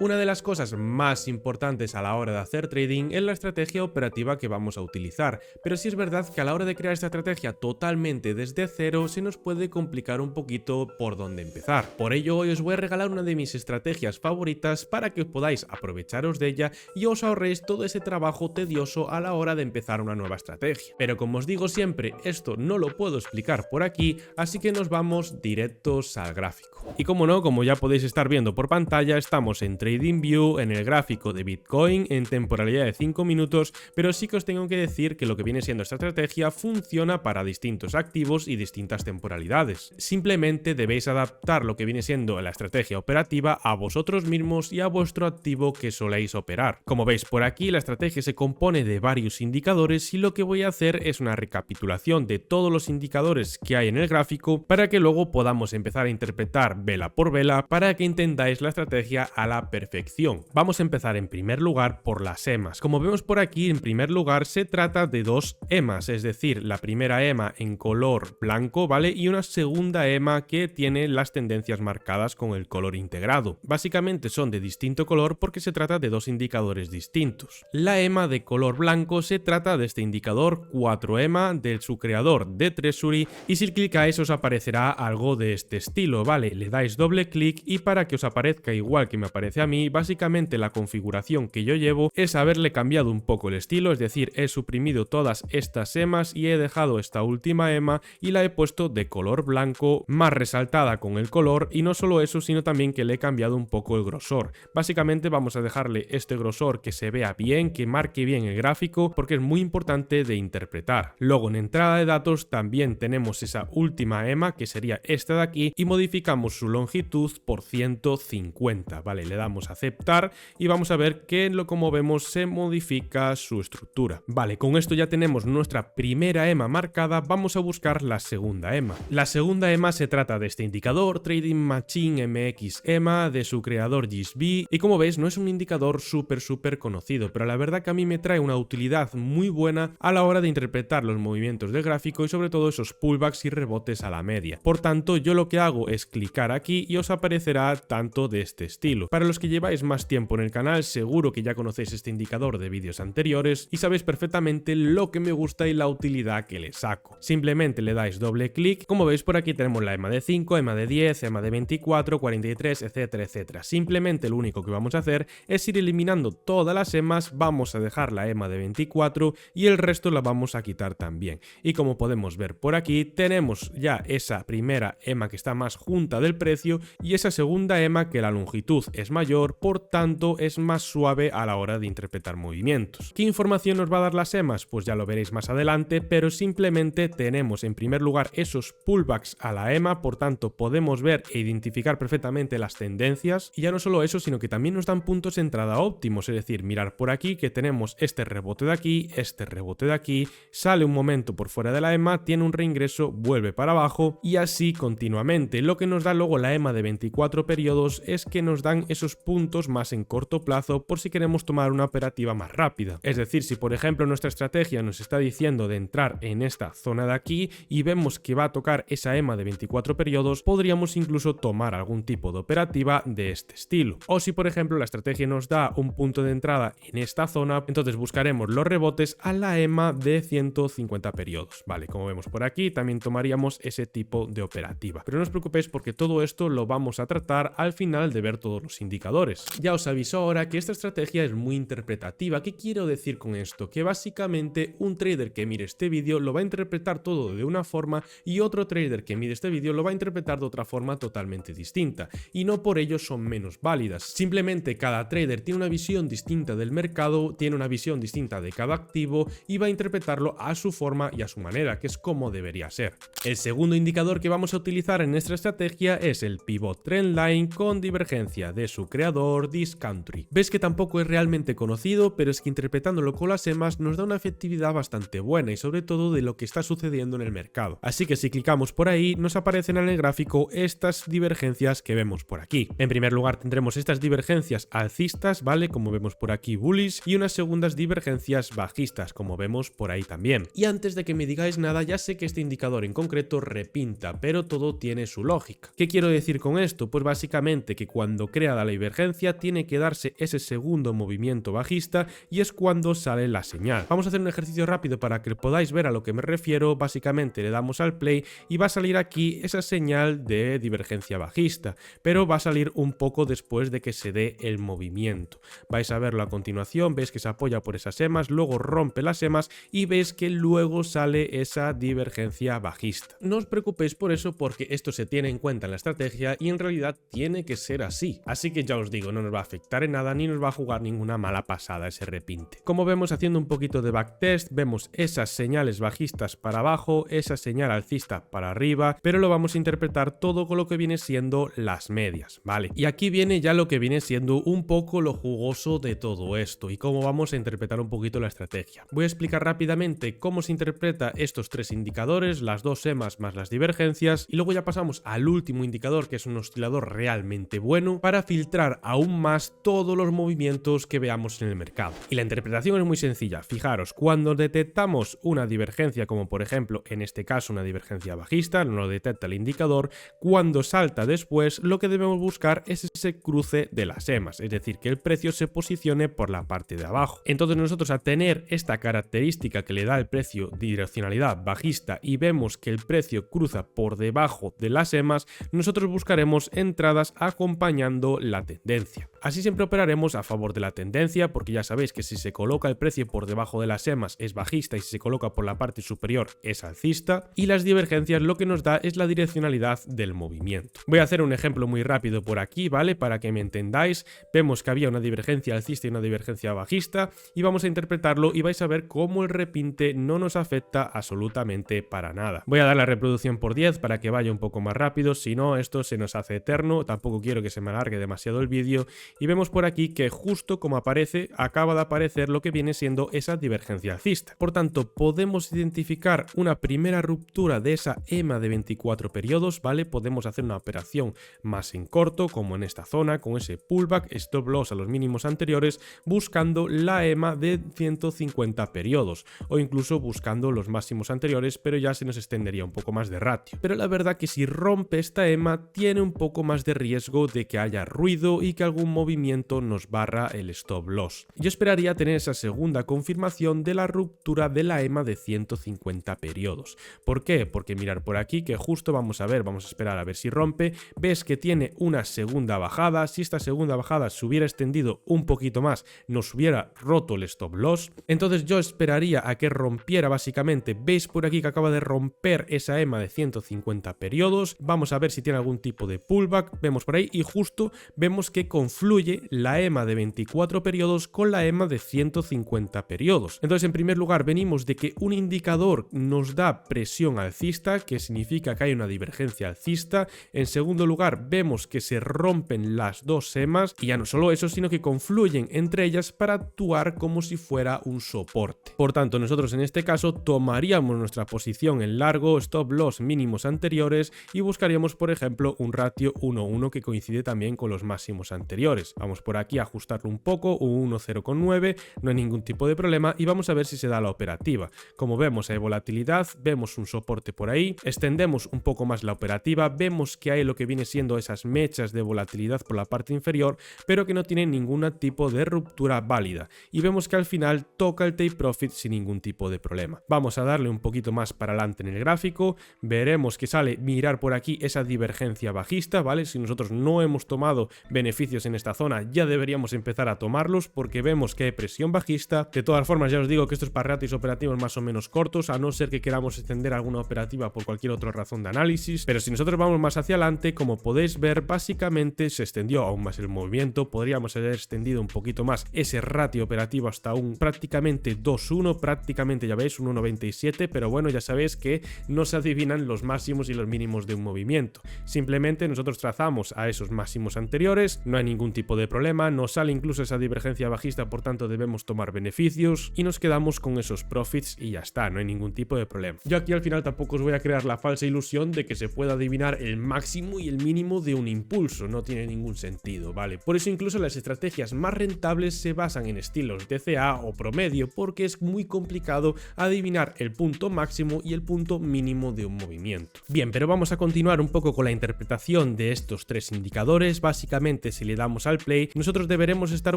Una de las cosas más importantes a la hora de hacer trading es la estrategia operativa que vamos a utilizar, pero sí es verdad que a la hora de crear esta estrategia totalmente desde cero se nos puede complicar un poquito por dónde empezar. Por ello hoy os voy a regalar una de mis estrategias favoritas para que os podáis aprovecharos de ella y os ahorréis todo ese trabajo tedioso a la hora de empezar una nueva estrategia. Pero como os digo siempre, esto no lo puedo explicar por aquí, así que nos vamos directos al gráfico. Y como no, como ya podéis estar viendo por pantalla, estamos en TradingView, en el gráfico de Bitcoin, en temporalidad de 5 minutos, pero sí que os tengo que decir que lo que viene siendo esta estrategia funciona para distintos activos y distintas temporalidades. Simplemente debéis adaptar lo que viene siendo la estrategia operativa a vosotros mismos y a vuestro activo que soléis operar. Como veis por aquí, la estrategia se compone de varios indicadores y lo que voy a hacer es una recapitulación de todos los indicadores que hay en el gráfico para que luego podamos empezar a interpretar vela por vela para que entendáis la estrategia a la perfección. Vamos a empezar en primer lugar por las EMAs. Como vemos por aquí, en primer lugar se trata de dos EMAs, es decir, la primera EMA en color blanco, ¿vale? Y una segunda EMA que tiene las tendencias marcadas con el color integrado. Básicamente son de distinto color porque se trata de dos indicadores distintos. La EMA de color blanco se trata de este indicador 4EMA de su creador de Treasury y si clicáis os aparecerá algo de este estilo, ¿vale? Le dais doble clic y para que os aparezca igual que me aparece a mí, básicamente la configuración que yo llevo es haberle cambiado un poco el estilo, es decir, he suprimido todas estas EMAs y he dejado esta última EMA y la he puesto de color blanco, más resaltada con el color, y no solo eso, sino también que le he cambiado un poco el grosor. Básicamente vamos a dejarle este grosor que se vea bien, que marque bien el gráfico, porque es muy importante de interpretar. Luego en entrada de datos también tenemos esa última EMA, que sería esta de aquí, y modificamos su longitud por 150, ¿vale? Le damos a aceptar y vamos a ver que como vemos se modifica su estructura. Vale, con esto ya tenemos nuestra primera EMA marcada, vamos a buscar la segunda EMA. La segunda EMA se trata de este indicador Trading Machine MX EMA de su creador GSB y como veis no es un indicador súper conocido, pero la verdad que a mí me trae una utilidad muy buena a la hora de interpretar los movimientos del gráfico y sobre todo esos pullbacks y rebotes a la media. Por tanto, yo lo que hago es clicar aquí y os aparecerá tanto de este estilo. Para los que lleváis más tiempo en el canal, seguro que ya conocéis este indicador de vídeos anteriores y sabéis perfectamente lo que me gusta y la utilidad que le saco. Simplemente le dais doble clic, como veis por aquí tenemos la EMA de 5, EMA de 10, EMA de 24, 43, etcétera. Simplemente lo único que vamos a hacer es ir eliminando todas las EMAs, vamos a dejar la EMA de 24 y el resto la vamos a quitar también. Y como podemos ver por aquí, tenemos ya esa primera EMA que está más junta del precio y esa segunda EMA que la longitud es mayor, por tanto es más suave a la hora de interpretar movimientos. ¿Qué información nos va a dar las EMAs? Pues ya lo veréis más adelante, pero simplemente tenemos en primer lugar esos pullbacks a la EMA, por tanto podemos ver e identificar perfectamente las tendencias y ya no solo eso, sino que también nos dan puntos de entrada óptimos, es decir, mirar por aquí que tenemos este rebote de aquí, sale un momento por fuera de la EMA, tiene un reingreso, vuelve para abajo y así continuamente. Lo que nos da luego la EMA de 24 periodos es que nos dan esos puntos más en corto plazo por si queremos tomar una operativa más rápida. Es decir, si por ejemplo nuestra estrategia nos está diciendo de entrar en esta zona de aquí y vemos que va a tocar esa EMA de 24 periodos, podríamos incluso tomar algún tipo de operativa de este estilo. O si por ejemplo la estrategia nos da un punto de entrada en esta zona, entonces buscaremos los rebotes a la EMA de 150 periodos. Vale, como vemos por aquí, también tomaríamos ese tipo de operativa. Pero no os preocupéis porque todo esto lo vamos a tratar al final de ver todos los indicadores. Ya os aviso ahora que esta estrategia es muy interpretativa. ¿Qué quiero decir con esto? Que básicamente un trader que mire este vídeo lo va a interpretar todo de una forma y otro trader que mire este vídeo lo va a interpretar de otra forma totalmente distinta. Y no por ello son menos válidas. Simplemente cada trader tiene una visión distinta del mercado, tiene una visión distinta de cada activo y va a interpretarlo a su forma y a su manera, que es como debería ser. El segundo indicador que vamos a utilizar en nuestra estrategia es el Pivot Trendline con divergencia de su creador This Country. Ves que tampoco es realmente conocido, pero es que interpretándolo con las EMAs nos da una efectividad bastante buena y sobre todo de lo que está sucediendo en el mercado. Así que si clicamos por ahí nos aparecen en el gráfico estas divergencias que vemos por aquí. En primer lugar tendremos estas divergencias alcistas, ¿vale? Como vemos por aquí bullish, y unas segundas divergencias bajistas, como vemos por ahí también. Y antes de que me digáis nada, ya sé que este indicador en concreto repinta, pero todo tiene su lógica. ¿Qué quiero decir con esto? Pues básicamente que cuando crea la divergencia, tiene que darse ese segundo movimiento bajista y es cuando sale la señal. Vamos a hacer un ejercicio rápido para que podáis ver a lo que me refiero. Básicamente le damos al play y va a salir aquí esa señal de divergencia bajista, pero va a salir un poco después de que se dé el movimiento. Vais a verlo a continuación, veis que se apoya por esas EMAs, luego rompe las EMAs y veis que luego sale esa divergencia bajista. No os preocupéis por eso, porque esto se tiene en cuenta en la estrategia y en realidad tiene que ser así. Así que ya os digo, no nos va a afectar en nada ni nos va a jugar ninguna mala pasada ese repinte. Como vemos, haciendo un poquito de backtest, vemos esas señales bajistas para abajo, esa señal alcista para arriba, pero lo vamos a interpretar todo con lo que viene siendo las medias, ¿vale? Y aquí viene ya lo que viene siendo un poco lo jugoso de todo esto y cómo vamos a interpretar un poquito la estrategia. Voy a explicar rápidamente cómo se interpreta estos tres indicadores, las dos EMAs más las divergencias, y luego ya pasamos al último indicador, que es un oscilador realmente bueno, para filtrar aún más todos los movimientos que veamos en el mercado. Y la interpretación es muy sencilla. Fijaros, cuando detectamos una divergencia, como por ejemplo en este caso una divergencia bajista, no lo detecta el indicador, cuando salta después lo que debemos buscar es ese cruce de las EMAs, es decir, que el precio se posicione por la parte de abajo. Entonces nosotros, a tener esta característica que le da el precio direccionalidad bajista y vemos que el precio cruza por debajo de las EMAs, nosotros buscaremos entradas acompañando la tendencia. Así siempre operaremos a favor de la tendencia, porque ya sabéis que si se coloca el precio por debajo de las EMAs es bajista y si se coloca por la parte superior es alcista, y las divergencias lo que nos da es la direccionalidad del movimiento. Voy a hacer un ejemplo muy rápido por aquí, ¿vale? Para que me entendáis. Vemos que había una divergencia alcista y una divergencia bajista y vamos a interpretarlo y vais a ver cómo el repinte no nos afecta absolutamente para nada. Voy a dar la reproducción por 10 para que vaya un poco más rápido, si no esto se nos hace eterno, tampoco quiero que se me alargue demasiado el vídeo, y vemos por aquí que justo como aparece, acaba de aparecer lo que viene siendo esa divergencia alcista. Por tanto, podemos identificar una primera ruptura de esa EMA de 24 periodos, ¿vale? Podemos hacer una operación más en corto, como en esta zona, con ese pullback, stop loss a los mínimos anteriores, buscando la EMA de 150 periodos, o incluso buscando los máximos anteriores, pero ya se nos extendería un poco más de ratio. Pero la verdad que si rompe esta EMA, tiene un poco más de riesgo de que haya ruido y que algún movimiento nos barra el stop loss. Yo esperaría tener esa segunda confirmación de la ruptura de la EMA de 150 periodos. ¿Por qué? Porque mirar por aquí, que justo vamos a esperar a ver si rompe. Ves que tiene una segunda bajada. Si esta segunda bajada se hubiera extendido un poquito más, nos hubiera roto el stop loss. Entonces yo esperaría a que rompiera básicamente. Veis por aquí que acaba de romper esa EMA de 150 periodos. Vamos a ver si tiene algún tipo de pullback. Vemos por ahí y justo vemos que confluye la EMA de 24 periodos con la EMA de 150 periodos. Entonces, en primer lugar, venimos de que un indicador nos da presión alcista, que significa que hay una divergencia alcista. En segundo lugar, vemos que se rompen las dos EMAs y ya no solo eso, sino que confluyen entre ellas para actuar como si fuera un soporte. Por tanto, nosotros en este caso tomaríamos nuestra posición en largo, stop loss mínimos anteriores y buscaríamos, por ejemplo, un ratio 1:1 que coincide también con los máximos anteriores. Vamos por aquí a ajustarlo un poco, un 1,0,9, no hay ningún tipo de problema y vamos a ver si se da la operativa. Como vemos, hay volatilidad, vemos un soporte por ahí, extendemos un poco más la operativa, vemos que hay lo que viene siendo esas mechas de volatilidad por la parte inferior, pero que no tienen ningún tipo de ruptura válida, y vemos que al final toca el take profit sin ningún tipo de problema. Vamos a darle un poquito más para adelante en el gráfico, veremos que sale, mirar por aquí esa divergencia bajista, ¿vale? Si nosotros no hemos tomado beneficios en esta zona, ya deberíamos empezar a tomarlos porque vemos que hay presión bajista. De todas formas, ya os digo que esto es para ratios operativos más o menos cortos, a no ser que queramos extender alguna operativa por cualquier otra razón de análisis, pero si nosotros vamos más hacia adelante, como podéis ver, básicamente se extendió aún más el movimiento, podríamos haber extendido un poquito más ese ratio operativo hasta un prácticamente 2:1, prácticamente ya veis un 1,97, pero bueno, ya sabéis que no se adivinan los máximos y los mínimos de un movimiento, simplemente nosotros trazamos a esos máximos anteriores, no hay ningún tipo de problema, nos sale incluso esa divergencia bajista, por tanto debemos tomar beneficios y nos quedamos con esos profits y ya está, no hay ningún tipo de problema. Yo aquí al final tampoco os voy a crear la falsa ilusión de que se pueda adivinar el máximo y el mínimo de un impulso, no tiene ningún sentido, ¿vale? Por eso incluso las estrategias más rentables se basan en estilos DCA o promedio, porque es muy complicado adivinar el punto máximo y el punto mínimo de un movimiento. Bien, pero vamos a continuar un poco con la interpretación de estos tres indicadores. Básicamente básicamente si le damos al play, nosotros deberemos estar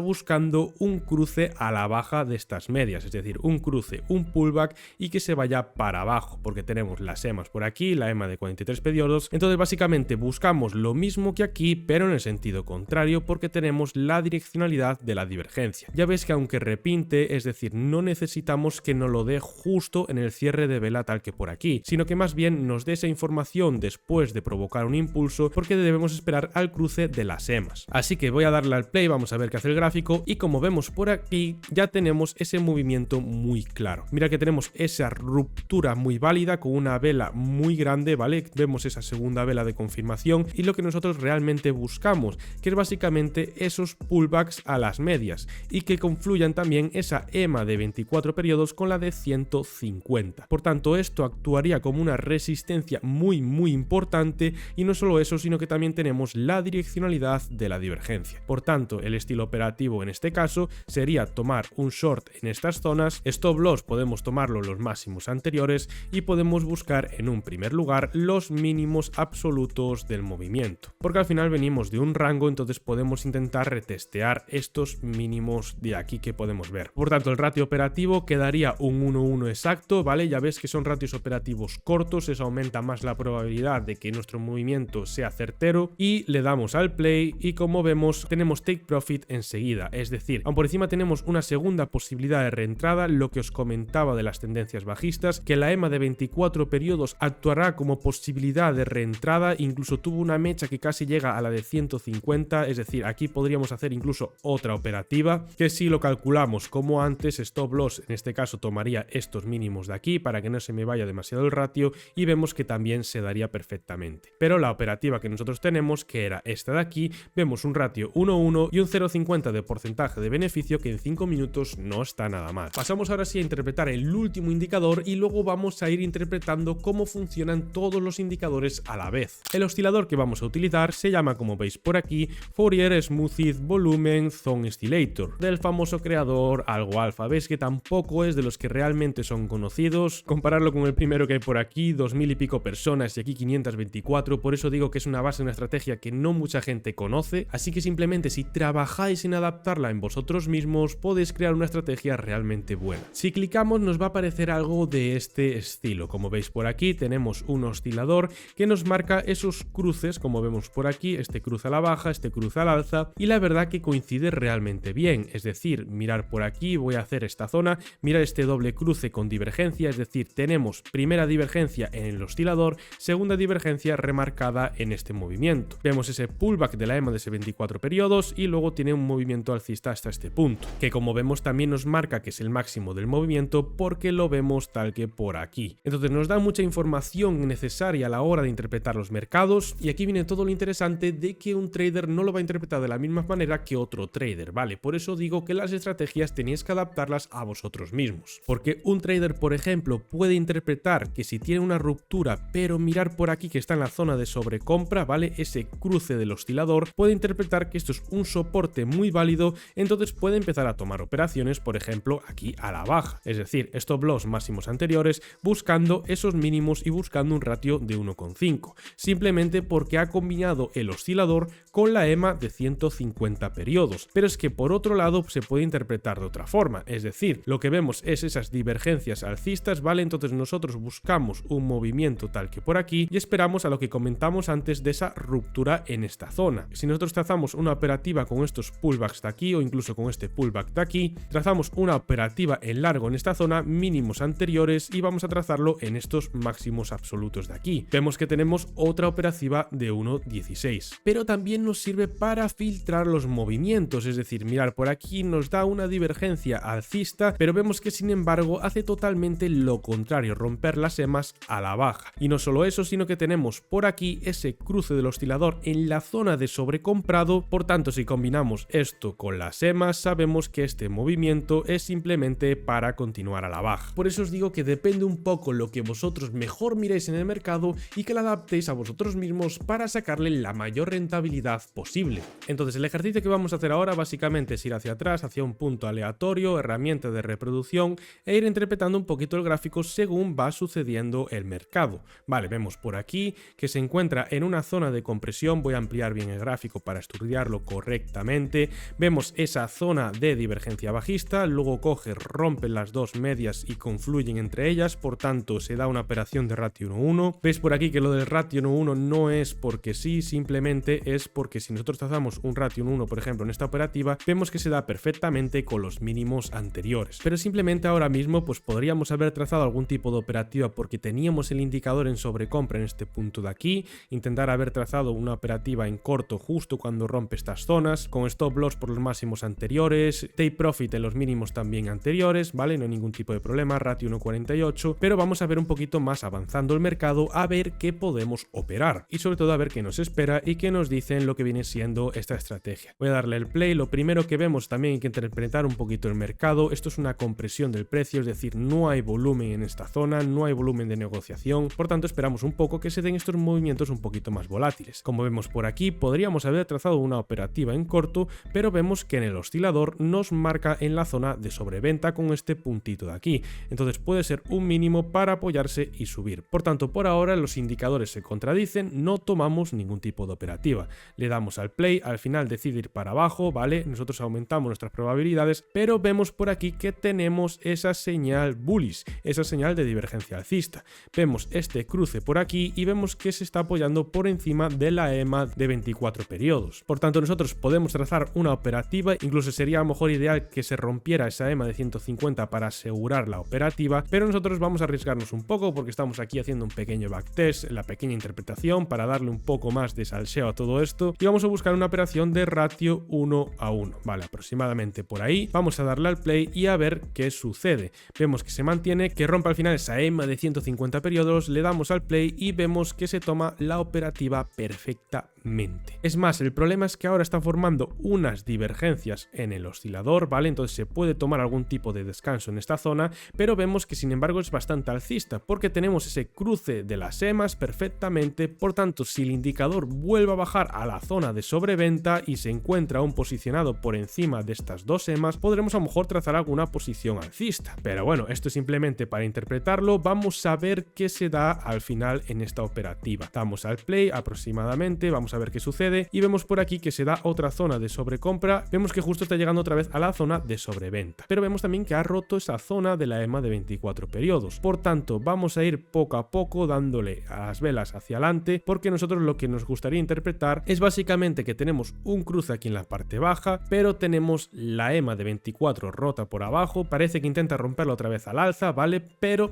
buscando un cruce a la baja de estas medias, es decir, un cruce, un pullback y que se vaya para abajo, porque tenemos las EMAs por aquí, la EMA de 43 periodos, entonces básicamente buscamos lo mismo que aquí, pero en el sentido contrario, porque tenemos la direccionalidad de la divergencia. Ya ves que aunque repinte, es decir, no necesitamos que nos lo dé justo en el cierre de vela tal que por aquí, sino que más bien nos dé esa información después de provocar un impulso, porque debemos esperar al cruce de las EMAs. Así que voy a darle al play, vamos a ver qué hace el gráfico, y como vemos por aquí ya tenemos ese movimiento muy claro. Mira que tenemos esa ruptura muy válida con una vela muy grande, ¿vale? Vemos esa segunda vela de confirmación y lo que nosotros realmente buscamos, que es básicamente esos pullbacks a las medias y que confluyan también esa EMA de 24 periodos con la de 150. Por tanto, esto actuaría como una resistencia muy importante, y no solo eso, sino que también tenemos la direccionalidad de la divergencia. Por tanto, el estilo operativo en este caso sería tomar un short en estas zonas, stop loss podemos tomarlo los máximos anteriores y podemos buscar en un primer lugar los mínimos absolutos del movimiento, porque al final venimos de un rango, entonces podemos intentar retestear estos mínimos de aquí que podemos ver. Por tanto, el ratio operativo quedaría un 1-1 exacto, ¿vale? Ya ves que son ratios operativos cortos, eso aumenta más la probabilidad de que nuestro movimiento sea certero, y le damos al play y como vemos tenemos take profit enseguida, es decir, aun por encima tenemos una segunda posibilidad de reentrada, lo que os comentaba de las tendencias bajistas, que la EMA de 24 periodos actuará como posibilidad de reentrada, incluso tuvo una mecha que casi llega a la de 150, es decir, aquí podríamos hacer incluso otra operativa, que si lo calculamos como antes, stop loss en este caso tomaría estos mínimos de aquí para que no se me vaya demasiado el ratio, y vemos que también se daría perfectamente. Pero la operativa que nosotros tenemos, que era esta de aquí, vemos un ratio 1-1 y un 0,50 de porcentaje de beneficio, que en 5 minutos no está nada mal. Pasamos ahora sí a interpretar el último indicador y luego vamos a ir interpretando cómo funcionan todos los indicadores a la vez. El oscilador que vamos a utilizar se llama, como veis por aquí, Fourier Smoothing Volume Zone Oscillator, del famoso creador Algo Alfa. Veis que tampoco es de los que realmente son conocidos. Compararlo con el primero que hay por aquí, 2000 y pico personas y aquí 524, por eso digo que es una base, una estrategia que no mucha gente conoce, así que simplemente si trabajáis en adaptarla en vosotros mismos podéis crear una estrategia realmente buena. Si clicamos nos va a aparecer algo de este estilo. Como veis por aquí tenemos un oscilador que nos marca esos cruces, como vemos por aquí, este cruce a la baja, este cruce al alza, y la verdad que coincide realmente bien, es decir, mirar por aquí, voy a hacer esta zona, mirar este doble cruce con divergencia, es decir, tenemos primera divergencia en el oscilador, segunda divergencia remarcada en este movimiento. Vemos ese pullback de la EMA de ese 24 periodos y luego tiene un movimiento alcista hasta este punto, que como vemos también nos marca que es el máximo del movimiento porque lo vemos tal que por aquí. Entonces nos da mucha información necesaria a la hora de interpretar los mercados, y aquí viene todo lo interesante de que un trader no lo va a interpretar de la misma manera que otro trader, ¿vale? Por eso digo que las estrategias tenéis que adaptarlas a vosotros mismos, porque un trader, por ejemplo, puede interpretar que si tiene una ruptura, pero mirar por aquí que está en la zona de sobrecompra, ¿vale? Ese cruce del oscilador, puede interpretar que esto es un soporte muy válido, entonces puede empezar a tomar operaciones, por ejemplo, aquí a la baja, es decir, stop loss máximos anteriores, buscando esos mínimos y buscando un ratio de 1,5, simplemente porque ha combinado el oscilador con la EMA de 150 periodos. Pero es que por otro lado se puede interpretar de otra forma, es decir, lo que vemos es esas divergencias alcistas, ¿vale? Entonces nosotros buscamos un movimiento tal que por aquí y esperamos a lo que comentamos antes de esa ruptura en esta zona. Si nosotros trazamos una operativa con estos pullbacks de aquí o incluso con este pullback de aquí, trazamos una operativa en largo en esta zona, mínimos anteriores, y vamos a trazarlo en estos máximos absolutos de aquí. Vemos que tenemos otra operativa de 1,16, pero también nos sirve para filtrar los movimientos, es decir, mirar por aquí nos da una divergencia alcista, pero vemos que sin embargo hace totalmente lo contrario, romper las EMAs a la baja. Y no solo eso, sino que tenemos por aquí ese cruce del oscilador en la zona de sobrecomprado. Por tanto, si combinamos esto con las EMAs, sabemos que este movimiento es simplemente para continuar a la baja. Por eso os digo que depende un poco lo que vosotros mejor miréis en el mercado y que la adaptéis a vosotros mismos para sacarle la mayor rentabilidad posible. Entonces el ejercicio que vamos a hacer ahora básicamente es ir hacia atrás, hacia un punto aleatorio, herramienta de reproducción, e ir interpretando un poquito el gráfico según va sucediendo el mercado. Vale, vemos por aquí que se encuentra en una zona de compresión, voy a ampliar bien el gráfico básico para estudiarlo correctamente. Vemos esa zona de divergencia bajista, luego coge, rompe las dos medias y confluyen entre ellas, por tanto se da una operación de ratio 1-1. Veis por aquí que lo del ratio 1-1 no es porque sí, simplemente es porque si nosotros trazamos un ratio 1-1, por ejemplo, en esta operativa, vemos que se da perfectamente con los mínimos anteriores. Pero simplemente ahora mismo pues podríamos haber trazado algún tipo de operativa porque teníamos el indicador en sobrecompra en este punto de aquí, intentar haber trazado una operativa en corto justo cuando rompe estas zonas, con stop loss por los máximos anteriores, take profit en los mínimos también anteriores, ¿vale? No hay ningún tipo de problema, ratio 1.48, pero vamos a ver un poquito más avanzando el mercado a ver qué podemos operar y sobre todo a ver qué nos espera y qué nos dicen lo que viene siendo esta estrategia. Voy a darle el play. Lo primero que vemos, también hay que interpretar un poquito el mercado. Esto es una compresión del precio, es decir, no hay volumen en esta zona, no hay volumen de negociación, por tanto esperamos un poco que se den estos movimientos un poquito más volátiles. Como vemos por aquí, podríamos haber trazado una operativa en corto, pero vemos que en el oscilador nos marca en la zona de sobreventa con este puntito de aquí, entonces puede ser un mínimo para apoyarse y subir. Por tanto, por ahora los indicadores se contradicen, no tomamos ningún tipo de operativa. Le damos al play, al final decide ir para abajo, ¿vale? Nosotros aumentamos nuestras probabilidades, pero vemos por aquí que tenemos esa señal bullish, esa señal de divergencia alcista. Vemos este cruce por aquí y vemos que se está apoyando por encima de la EMA de 24 periodos. Por tanto, nosotros podemos trazar una operativa, incluso sería a lo mejor ideal que se rompiera esa EMA de 150 para asegurar la operativa, pero nosotros vamos a arriesgarnos un poco porque estamos aquí haciendo un pequeño backtest, la pequeña interpretación para darle un poco más de salseo a todo esto y vamos a buscar una operación de ratio 1-1, vale, aproximadamente por ahí. Vamos a darle al play y a ver qué sucede. Vemos que se mantiene, que rompe al final esa EMA de 150 periodos, le damos al play y vemos que se toma la operativa perfectamente. Es más, el problema es que ahora está formando unas divergencias en el oscilador, ¿vale? Entonces se puede tomar algún tipo de descanso en esta zona, pero vemos que sin embargo es bastante alcista porque tenemos ese cruce de las EMAs perfectamente. Por tanto, si el indicador vuelve a bajar a la zona de sobreventa y se encuentra aún posicionado por encima de estas dos EMAs, podremos a lo mejor trazar alguna posición alcista. Pero bueno, esto es simplemente para interpretarlo. Vamos a ver qué se da al final en esta operativa. Damos al play aproximadamente, vamos a ver qué sucede y vemos por aquí que se da otra zona de sobrecompra. Vemos que justo está llegando otra vez a la zona de sobreventa, pero vemos también que ha roto esa zona de la EMA de 24 periodos. Por tanto, vamos a ir poco a poco dándole a las velas hacia adelante porque nosotros lo que nos gustaría interpretar es básicamente que tenemos un cruce aquí en la parte baja, pero tenemos la EMA de 24 rota por abajo, parece que intenta romperlo otra vez al alza, ¿vale? Pero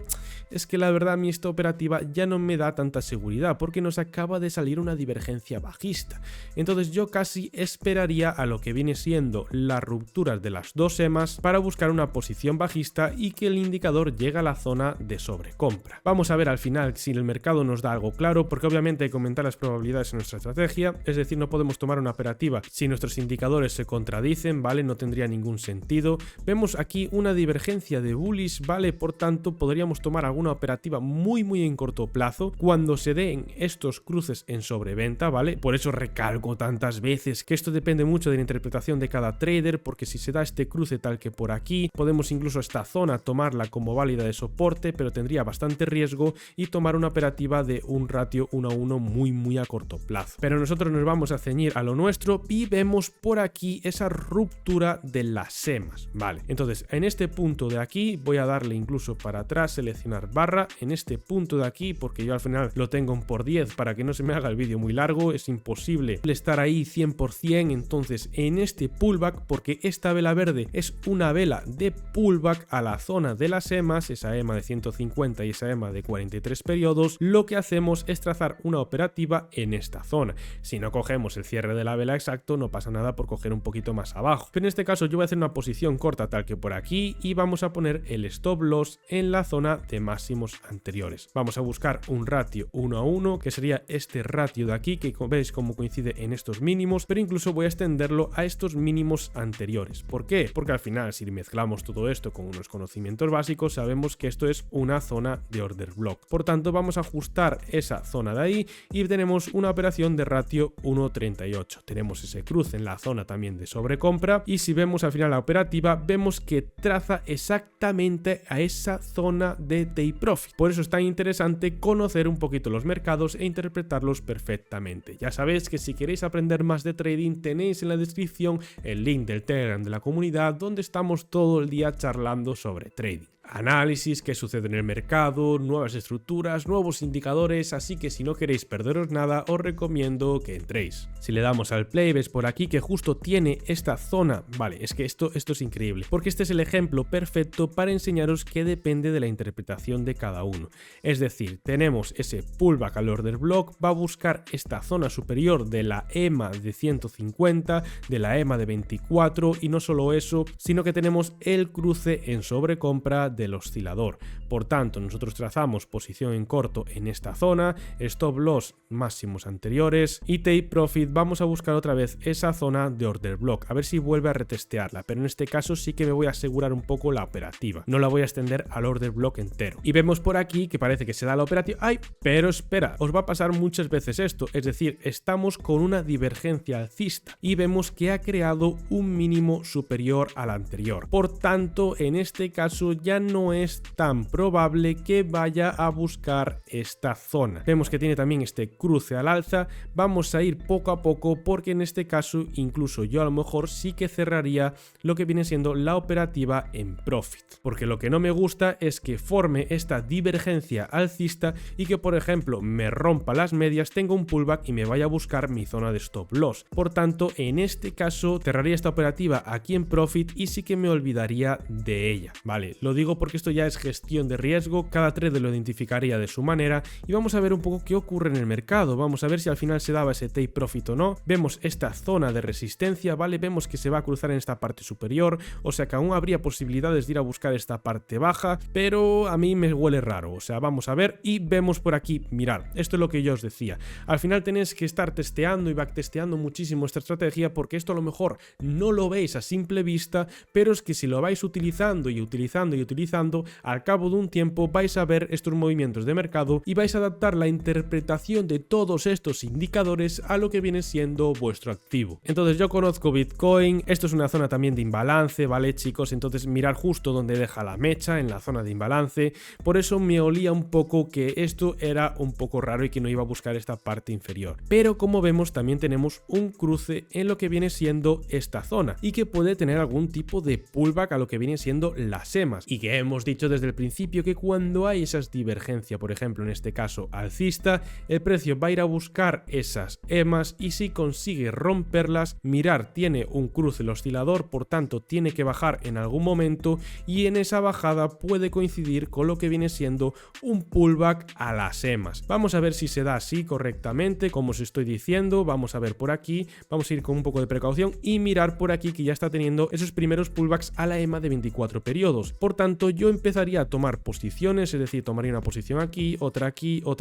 es que la verdad a mí esta operativa ya no me da tanta seguridad porque nos acaba de salir una divergencia bajista. Entonces yo casi esperaría a lo que viene siendo las rupturas de las dos EMAs para buscar una posición bajista y que el indicador llegue a la zona de sobrecompra. Vamos a ver al final si el mercado nos da algo claro, porque obviamente hay que aumentar las probabilidades en nuestra estrategia, es decir, no podemos tomar una operativa si nuestros indicadores se contradicen, ¿vale? No tendría ningún sentido. Vemos aquí una divergencia de bullish, ¿vale? Por tanto, podríamos tomar alguna operativa muy en corto plazo cuando se den estos cruces en sobreventa, ¿vale? Por eso recalco tantas veces que esto depende mucho de la interpretación de cada trader, porque si se da este cruce tal que por aquí, podemos incluso esta zona tomarla como válida de soporte, pero tendría bastante riesgo y tomar una operativa de un ratio 1-1 muy a corto plazo. Pero nosotros nos vamos a ceñir a lo nuestro y vemos por aquí esa ruptura de las EMAs, ¿vale? Entonces, en este punto de aquí voy a darle incluso para atrás, seleccionar barra, en este punto de aquí, porque yo al final lo tengo en por 10 para que no se me haga el vídeo muy largo, es imposible estar ahí 100%, entonces en este pullback, porque esta vela verde es una vela de pullback a la zona de las EMAs, esa EMA de 150 y esa EMA de 43 periodos, lo que hacemos es trazar una operativa en esta zona. Si no cogemos el cierre de la vela exacto, no pasa nada por coger un poquito más abajo. Pero en este caso yo voy a hacer una posición corta tal que por aquí y vamos a poner el stop loss en la zona de máximos anteriores. Vamos a buscar un ratio 1-1, que sería este ratio de aquí, que veis cómo coincide en estos mínimos, pero incluso voy a extenderlo a estos mínimos anteriores. ¿Por qué? Porque al final, si mezclamos todo esto con unos conocimientos básicos, sabemos que esto es una zona de order block. Por tanto, vamos a ajustar esa zona de ahí y tenemos una operación de ratio 1.38. Tenemos ese cruce en la zona también de sobrecompra y si vemos al final la operativa, vemos que traza exactamente a esa zona de take profit. Por eso es tan interesante conocer un poquito los mercados e interpretarlos perfectamente. Ya sabéis que si queréis queréis aprender más de trading, tenéis en la descripción el link del Telegram de la comunidad donde estamos todo el día charlando sobre trading. Análisis, qué sucede en el mercado, nuevas estructuras, nuevos indicadores, así que si no queréis perderos nada os recomiendo que entréis. Si le damos al play ves por aquí que justo tiene esta zona, vale, es que esto es increíble, porque este es el ejemplo perfecto para enseñaros que depende de la interpretación de cada uno. Es decir, tenemos ese pullback al order block, va a buscar esta zona superior de la EMA de 150, de la EMA de 24 y no solo eso, sino que tenemos el cruce en sobrecompra del oscilador. Por tanto, nosotros trazamos posición en corto en esta zona, stop loss máximos anteriores y take profit vamos a buscar otra vez esa zona de order block, a ver si vuelve a retestearla, pero en este caso sí que me voy a asegurar un poco la operativa, no la voy a extender al order block entero. Y vemos por aquí que parece que se da la operativa, ¡ay! Pero espera, os va a pasar muchas veces esto, es decir, estamos con una divergencia alcista y vemos que ha creado un mínimo superior al anterior. Por tanto, en este caso ya no es tan probable que vaya a buscar esta zona. Vemos que tiene también este cruce al alza, vamos a ir poco a poco porque en este caso incluso yo a lo mejor sí que cerraría lo que viene siendo la operativa en profit, porque lo que no me gusta es que forme esta divergencia alcista y que por ejemplo me rompa las medias, tenga un pullback y me vaya a buscar mi zona de stop loss. Por tanto, en este caso cerraría esta operativa aquí en profit y sí que me olvidaría de ella, ¿vale? Lo digo porque esto ya es gestión de riesgo, cada trader lo identificaría de su manera y vamos a ver un poco qué ocurre en el mercado, vamos a ver si al final se daba ese take profit o no. Vemos esta zona de resistencia, ¿vale? Vemos que se va a cruzar en esta parte superior, o sea que aún habría posibilidades de ir a buscar esta parte baja, pero a mí me huele raro, o sea, vamos a ver y vemos por aquí, mirad, esto es lo que yo os decía, al final tenéis que estar testeando y backtesteando muchísimo esta estrategia porque esto a lo mejor no lo veis a simple vista, pero es que si lo vais utilizando y utilizando y utilizando, al cabo de un tiempo vais a ver estos movimientos de mercado y vais a adaptar la interpretación de todos estos indicadores a lo que viene siendo vuestro activo. Entonces yo conozco Bitcoin, esto es una zona también de imbalance, ¿vale chicos? Entonces mirar justo donde deja la mecha, en la zona de imbalance, por eso me olía un poco que esto era un poco raro y que no iba a buscar esta parte inferior. Pero como vemos también tenemos un cruce en lo que viene siendo esta zona y que puede tener algún tipo de pullback a lo que viene siendo las EMAs y que hemos dicho desde el principio que cuando hay esas divergencias, por ejemplo en este caso alcista, el precio va a ir a buscar esas EMAs y si consigue romperlas, mirar, tiene un cruce el oscilador, por tanto tiene que bajar en algún momento y en esa bajada puede coincidir con lo que viene siendo un pullback a las EMAs. Vamos a ver si se da así correctamente, como os estoy diciendo, vamos a ver por aquí, vamos a ir con un poco de precaución y mirar por aquí que ya está teniendo esos primeros pullbacks a la EMA de 24 periodos. Por tanto, yo empezaría a tomar posiciones, es decir, tomaría una posición aquí, otra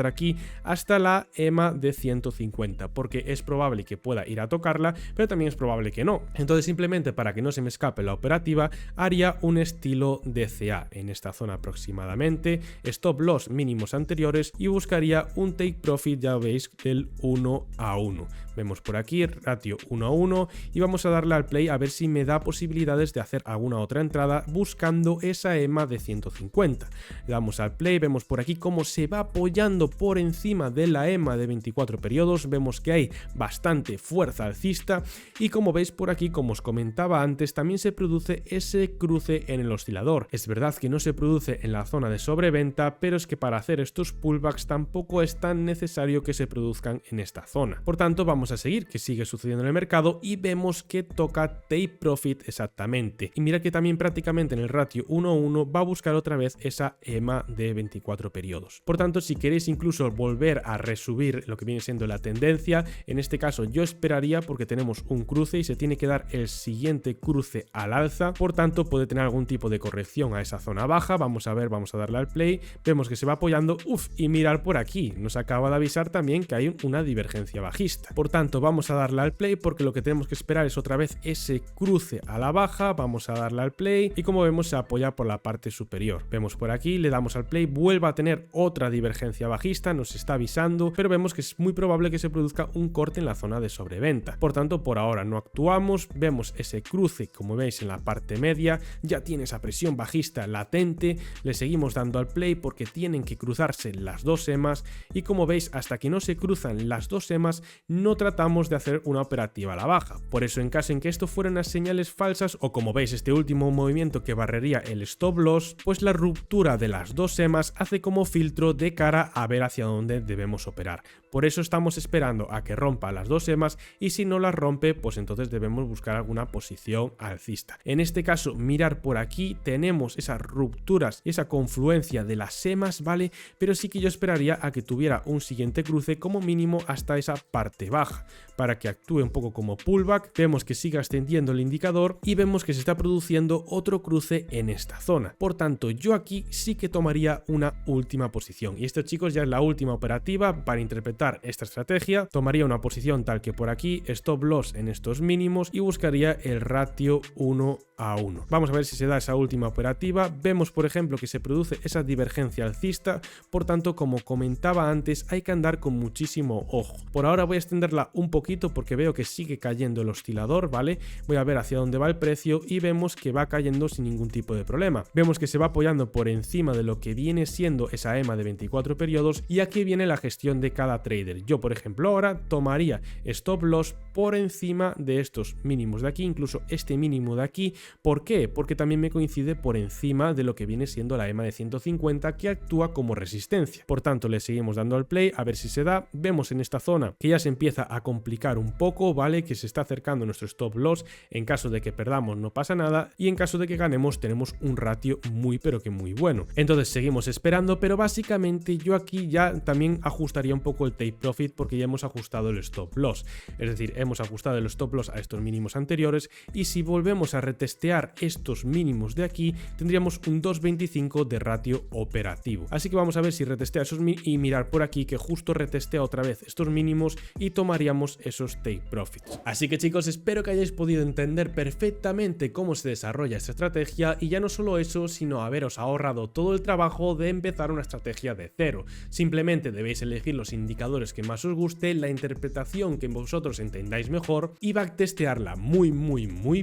aquí, hasta la EMA de 150, porque es probable que pueda ir a tocarla, pero también es probable que no. Entonces, simplemente para que no se me escape la operativa, haría un estilo DCA en esta zona aproximadamente, stop loss mínimos anteriores y buscaría un take profit, ya veis, del 1 a 1. Vemos por aquí ratio 1 a 1 y vamos a darle al play a ver si me da posibilidades de hacer alguna otra entrada buscando esa EMA de 150. Le damos al play, vemos por aquí cómo se va apoyando por encima de la EMA de 24 periodos, vemos que hay bastante fuerza alcista y como veis por aquí, como os comentaba antes, también se produce ese cruce en el oscilador. Es verdad que no se produce en la zona de sobreventa, pero es que para hacer estos pullbacks tampoco es tan necesario que se produzcan en esta zona. Por tanto, vamos a seguir que sigue sucediendo en el mercado y vemos que toca take profit exactamente. Y mira que también prácticamente en el ratio 1 a 1 va a buscar otra vez esa EMA de 24 periodos. Por tanto, si queréis incluso volver a resubir lo que viene siendo la tendencia, en este caso yo esperaría porque tenemos un cruce y se tiene que dar el siguiente cruce al alza, por tanto puede tener algún tipo de corrección a esa zona baja. Vamos a ver, vamos a darle al play, vemos que se va apoyando, y mirar por aquí, nos acaba de avisar también que hay una divergencia bajista. Por tanto, vamos a darle al play porque lo que tenemos que esperar es otra vez ese cruce a la baja. Vamos a darle al play y como vemos se apoya por la parte superior. Vemos por aquí, le damos al play, vuelve a tener otra divergencia bajista, nos está avisando, pero vemos que es muy probable que se produzca un corte en la zona de sobreventa. Por tanto, por ahora no actuamos, vemos ese cruce, como veis en la parte media, ya tiene esa presión bajista latente, le seguimos dando al play porque tienen que cruzarse las dos EMAs y como veis, hasta que no se cruzan las dos EMAs, no tratamos de hacer una operativa a la baja. Por eso, en caso en que esto fueran unas señales falsas, o como veis este último movimiento que barrería el stop loss, pues la ruptura de las dos EMAs hace como filtro de cara a ver hacia dónde debemos operar. Por eso estamos esperando a que rompa las dos EMAs y si no las rompe, pues entonces debemos buscar alguna posición alcista. En este caso, mirar por aquí, tenemos esas rupturas y esa confluencia de las EMAs, ¿vale? Pero sí que yo esperaría a que tuviera un siguiente cruce como mínimo hasta esa parte baja, para que actúe un poco como pullback. Vemos que sigue ascendiendo el indicador y vemos que se está produciendo otro cruce en esta zona. Por tanto, yo aquí sí que tomaría una última posición. Y esto, chicos, ya es la última operativa para interpretar esta estrategia. Tomaría una posición tal que por aquí, stop loss en estos mínimos y buscaría el ratio 1:1. Vamos a ver si se da esa última operativa. Vemos, por ejemplo, que se produce esa divergencia alcista. Por tanto, como comentaba antes, hay que andar con muchísimo ojo. Por ahora voy a extenderla un poquito porque veo que sigue cayendo el oscilador, ¿vale? Voy a ver hacia dónde va el precio y vemos que va cayendo sin ningún tipo de problema. Vemos que se va apoyando por encima de lo que viene siendo esa EMA de 24 periodos y aquí viene la gestión de cada trader. Yo, por ejemplo, ahora tomaría stop loss por encima de estos mínimos de aquí, incluso este mínimo de aquí. ¿Por qué? Porque también me coincide por encima de lo que viene siendo la EMA de 150 que actúa como resistencia. Por tanto, le seguimos dando al play a ver si se da. Vemos en esta zona que ya se empieza a complicar un poco, ¿vale? Que se está acercando nuestro stop loss. En caso de que perdamos no pasa nada y en caso de que ganemos tenemos un ratio muy pero que muy bueno. Entonces seguimos esperando, pero básicamente yo aquí ya también ajustaría un poco el take profit porque ya hemos ajustado el stop loss. Es decir, hemos ajustado el stop loss a estos mínimos anteriores y si volvemos a retestear estos mínimos de aquí tendríamos un 2.25 de ratio operativo. Así que vamos a ver si retestea esos y mirar por aquí que justo retestea otra vez estos mínimos y tomaríamos esos take profits. Así que, chicos, espero que hayáis podido entender perfectamente cómo se desarrolla esta estrategia y ya no solo eso, sino haberos ahorrado todo el trabajo de empezar una estrategia de cero. Simplemente debéis elegir los indicadores que más os guste, la interpretación que vosotros entendáis mejor y backtestearla muy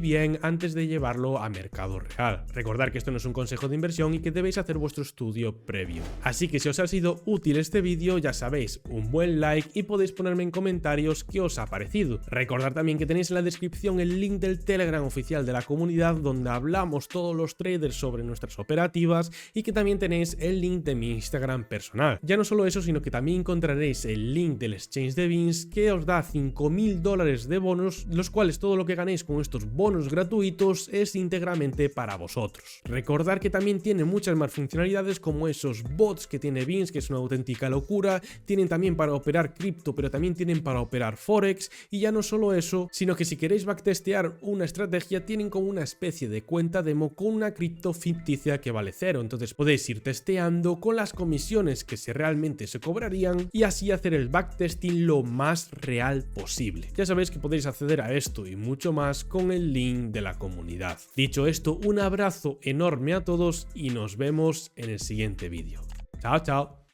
bien antes de llevarlo a mercado real. Recordad que esto no es un consejo de inversión y que debéis hacer vuestro estudio previo. Así que si os ha sido útil este vídeo, ya sabéis, un buen like y podéis ponerme en comentarios qué os ha parecido. Recordad también que tenéis en la descripción el link del Telegram oficial de la comunidad donde hablamos todos los traders sobre nuestras operativas y que también tenéis el link de mi Instagram personal. Ya no solo eso, sino que también encontraréis el link del exchange de Beans que os da $5.000 de bonos, los cuales todo lo que ganéis con estos bonos gratuitos es íntegramente para vosotros. Recordad que también tiene muchas más funcionalidades como esos bots que tiene Beans, que es una auténtica locura. Tienen también para operar cripto, pero también tienen para operar forex y ya no solo eso, sino que si queréis backtestear una estrategia tienen como una especie de cuenta demo con una cripto ficticia que vale cero. Entonces podéis ir testeando con las comisiones que realmente se cobrarían y así hacer el backtesting lo más real posible. Ya sabéis que podéis acceder a esto y mucho más con el link de la comunidad. Dicho esto, un abrazo enorme a todos y nos vemos en el siguiente vídeo. Chao, chao.